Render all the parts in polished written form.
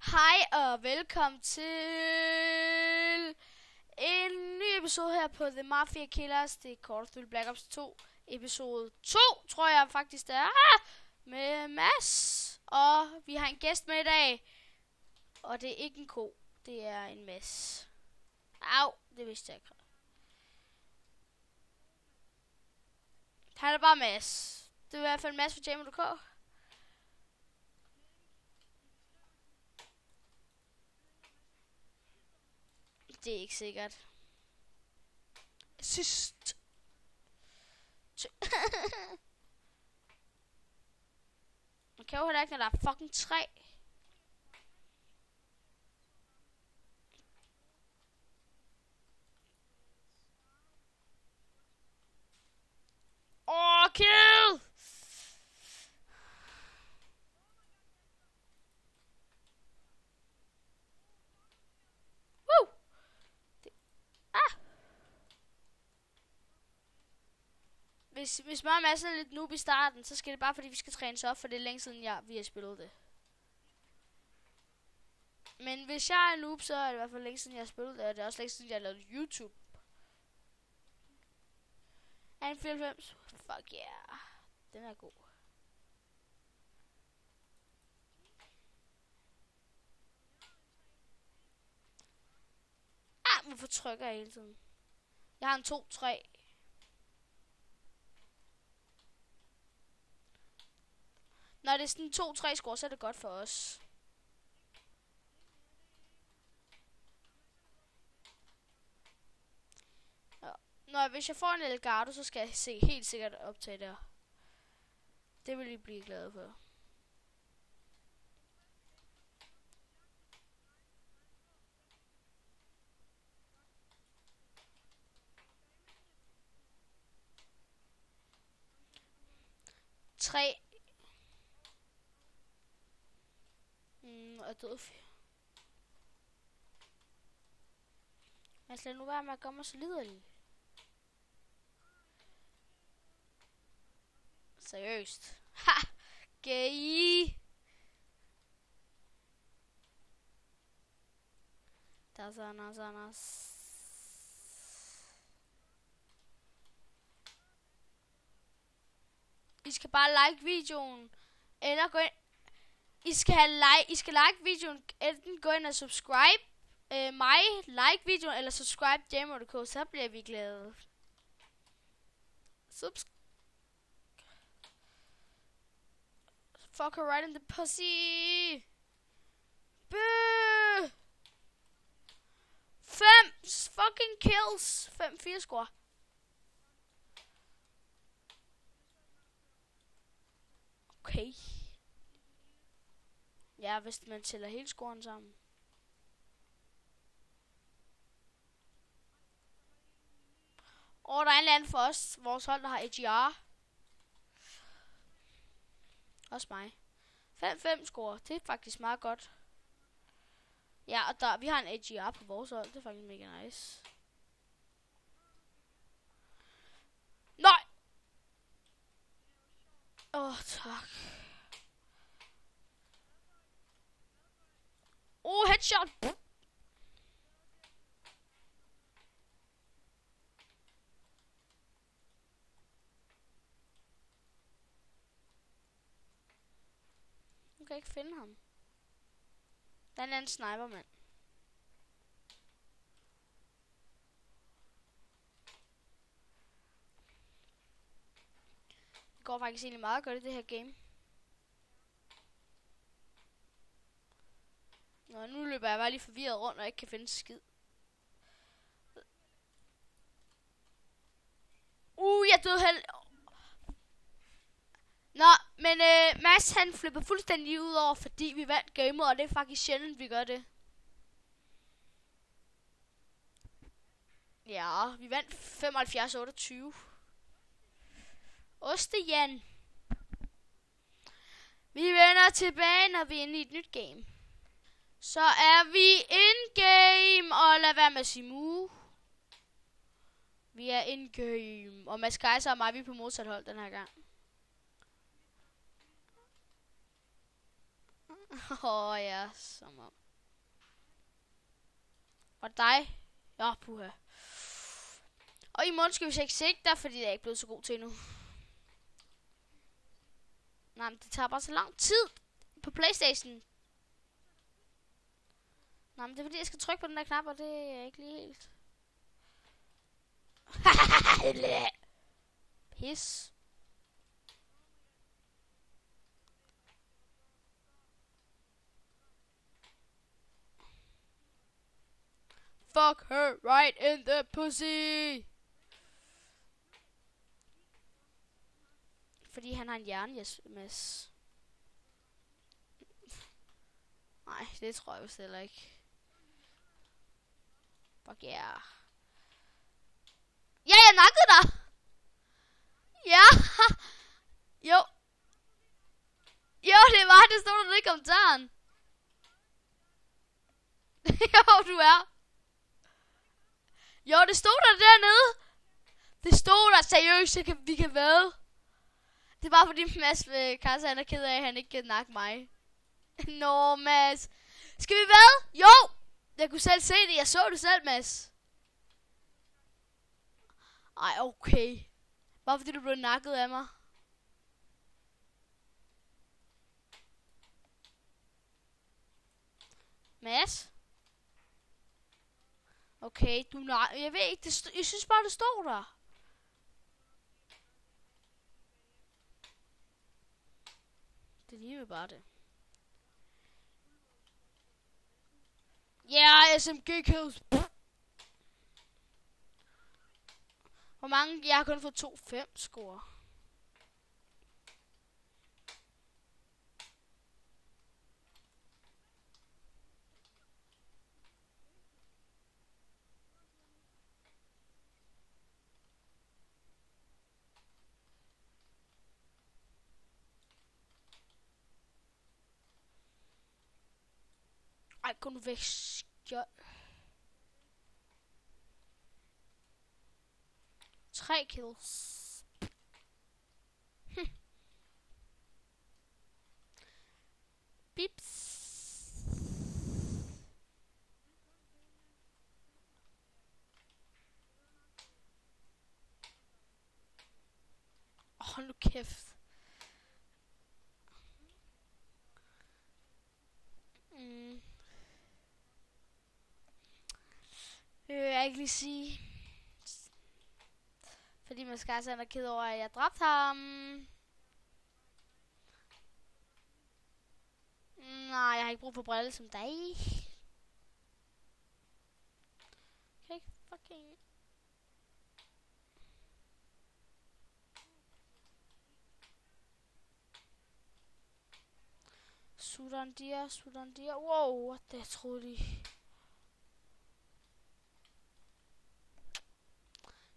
Hej og velkommen til en ny episode her på The Mafia Killers. Det er Call of Duty Black Ops 2, episode 2, tror jeg faktisk det er, med Mads. Og vi har en gæst med i dag, og det er ikke en ko, det er en Mads. Au, det vidste jeg ikke. Han er bare Mads. Det er i hvert fald Mads fra Jammer.dk. Det er ikke sikkert. Sidst. Man kan jo heller ikke, når der er fucking træ. Kill! Woo! Hvis mig og Mads er lidt noob i starten, så skal det bare fordi vi skal træne op, for det er længe siden vi har spillet det. Men hvis jeg er noob, så er det i hvert fald længe siden jeg har spillet det, og det er også længe siden jeg har lavet YouTube. 94. Fuck yeah. Den er god. Hvorfor trykker jeg hele tiden? Jeg har en 2-3. Når det er sådan 2-3 score, så er det godt for os. Hvis jeg får en Elgato, så skal jeg helt sikkert optage der. Det vil I blive glade for. Tre. Og død. Men lad nu være med at gøre mig så liderlig. Seriøst. Ha! Gay! Der er sådan. I skal bare like videoen, eller gå ind. I skal like videoen, enten gå ind og subscribe mig, like videoen, eller subscribe Jammer.dk, så bliver vi glade. Fuck her right in the pussy. Bøh! 5 fucking kills. 5-4 score. Okay. Ja, hvis man tæller hele scoren sammen. Og der er en eller anden for os. Vores hold, der har AGR. Også mig. 5-5 score. Det er faktisk meget godt. Ja, og vi har en AGR på vores hold. Det er faktisk mega nice. Nej! Tak. Headshot! Jeg kan ikke finde ham. Der er en anden sniper, mand. Det går faktisk egentlig meget godt i det her game. Nu løber jeg bare lige forvirret rundt, og ikke kan finde skid. Jeg døde helt. Men Mads han flippede fuldstændig ud over, fordi vi vandt gamet, og det er faktisk sjældent, vi gør det. Ja, vi vandt 75-28. Ostejan. Vi vender tilbage, når vi er inde i et nyt game. Så er vi in-game, og lad være med at sige mu. Vi er in-game, og Mads Kaiser og mig, vi er på modsat hold den her gang. Ja, som om. Var det dig? Ja, puha. Og i morgen skal vi ikke sigte, fordi jeg er ikke blevet så god til endnu. Nej, men det tager bare så lang tid på PlayStation. Nej, men det er fordi, jeg skal trykke på den der knap, og det er ikke lige helt. Pis. Fuck her right in the pussy. Fordi han har en jernjes. Nej, det tror jeg vist heller ikke. Fuck yeah. Ja, jeg nakkede dig. Ja. Jo. Jo, det var det. Stod der nede i kommentaren. Jo, du er. Jo, det stod der dernede. Det stod der seriøst. Vi kan væde. Det er bare fordi Mads ved Kassa, han er ked af, at han ikke kan nakke mig. Nå, Mads. Skal vi væde? Jo. Jeg kunne selv se det. Jeg så det selv, Mads. Ej, okay. Bare fordi du blev nakket af mig. Mads? Okay, jeg ved ikke, jeg synes bare, det står der. Det ligner bare det. Ja, yeah, SMG kills. Hvor mange? Jeg har kun fået 2-5 score. Ej, gå nu væk, skjold. 3 kills. Bips. Hold nu kæft. Det vil jeg ikke lige sige. Fordi man skal altså være ked over, at jeg dræbte ham. Nej, jeg har ikke brug for brille som dig. Okay, fucking. Sudan Dia. Wow, what the troede de.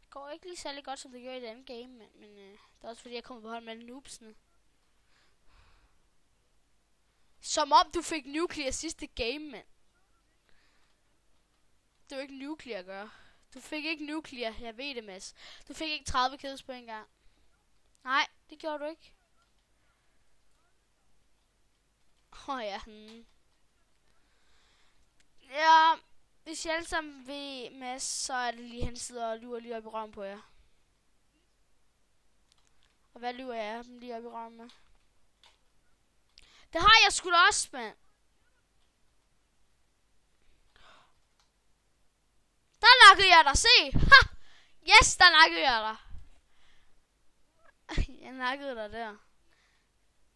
Det går ikke lige særlig godt, som det gjorde i den game, men det er også fordi, jeg kommer på hold med noobsene. Som om du fik nuclear sidste game, mand. Det var ikke nuclear at gøre. Du fik ikke nuclear, jeg ved det, Mads. Du fik ikke 30 kills på en gang. Nej, det gjorde du ikke. Ja. Ja, hvis jeg alle sammen ved, Mads, så er det lige, han sidder og lurer lige op i røven på jer. Og hvad lyver jeg dem lige op i røven med? Det har jeg sgu da også, mand. Der nakkede jeg dig, se! Ha! Yes, der nakkede jeg dig. Jeg nakkede dig der.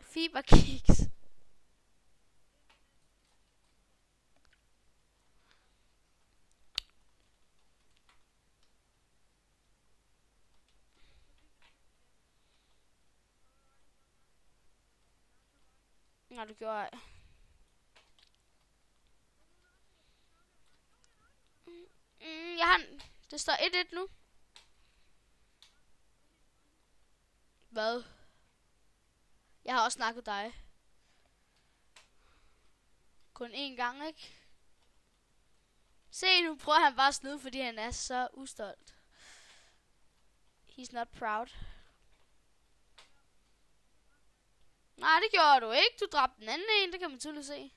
Fiberkiks. Nej, du gjorde ej. Jeg har... Det står 1-1 nu. Hvad? Jeg har også snakket dig. Kun én gang, ikke? Se, nu prøver han bare at snyde, fordi han er så ustolt. He's not proud. Nej, det gjorde du ikke. Du dræbte den anden en, det kan man tydeligt se.